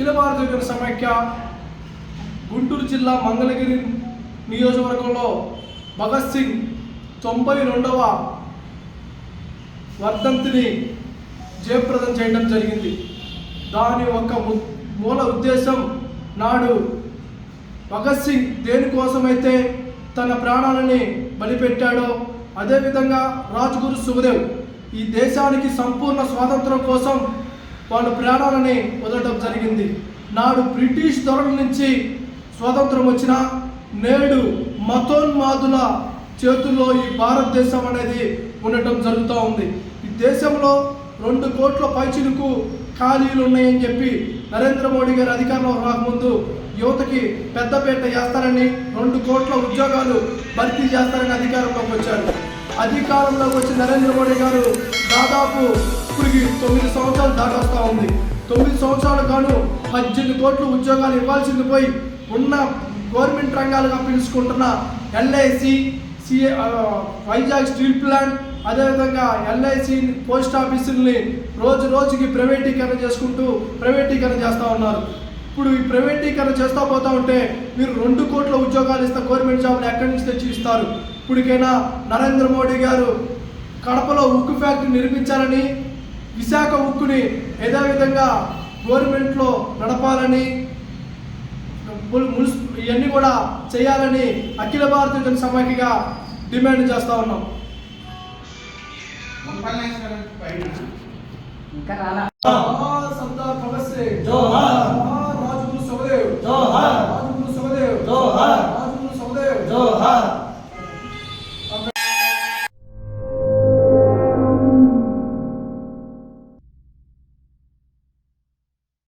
అఖిల భారత జన సమైక్య గుంటూరు జిల్లా మంగళగిరి నియోజకవర్గంలో భగత్ సింగ్ 92వ వర్ధంతిని జయప్రదం చేయడం జరిగింది. దాని ఒక మూల ఉద్దేశం, నాడు భగత్ సింగ్ దేనికోసమైతే తన ప్రాణాలని బలిపెట్టాడో అదేవిధంగా రాజ్గురు సుఖదేవ్ ఈ దేశానికి సంపూర్ణ స్వాతంత్రం కోసం వాళ్ళు ప్రాణాలని వదలడం జరిగింది. నాడు బ్రిటిష్ దొరల నుంచి స్వాతంత్రం వచ్చినా నేడు మతోన్మాదుల చేతుల్లో ఈ భారతదేశం అనేది ఉండటం జరుగుతూ ఉంది. ఈ దేశంలో 2 కోట్ల పైచిలకు ఖాళీలు ఉన్నాయని చెప్పి నరేంద్ర మోడీ గారు అధికారంలో రాకముందు యువతకి పెద్దపేట చేస్తారని 2 కోట్ల ఉద్యోగాలు భర్తీ చేస్తారని అధికారంలోకి వచ్చారు. అధికారంలోకి వచ్చి నరేంద్ర మోడీ గారు దాదాపు ఇప్పటికి 9 సంవత్సరాలు దాటొస్తూ ఉంది. 9 సంవత్సరాలు గాను 18 కోట్ల ఉద్యోగాలు ఇవ్వాల్సింది పోయి ఉన్న గవర్నమెంట్ రంగాలుగా పిలుచుకుంటున్న ఎల్ఐసి, వైజాగ్ స్టీల్ ప్లాంట్, అదేవిధంగా ఎల్ఐసి పోస్ట్ ఆఫీసుల్ని రోజుకి ప్రైవేటీకరణ చేస్తూ ఉన్నారు. ఇప్పుడు ఈ ప్రైవేటీకరణ చేస్తూ పోతూ ఉంటే మీరు 2 కోట్ల ఉద్యోగాలు ఇస్తే గవర్నమెంట్ జాబ్లు ఎక్కడి నుంచి తెచ్చి ఇస్తారు? ఇప్పటికైనా నరేంద్ర మోడీ గారు కడపలో ఉక్కు ఫ్యాక్టరీ నిర్మించాలని, విశాఖ ఉక్కుని యథావిధంగా గవర్నమెంట్లో నడపాలని, ఇవన్నీ కూడా చేయాలని అఖిల భారత జన సమైక్యగా డిమాండ్ చేస్తూ ఉన్నాం. సర్దార్ భగత్ సింగ్ జోహార్, రాజ్గురు సుఖదేవ్ జోహార్, రాజ్గురు సుఖదేవ్ జోహార్.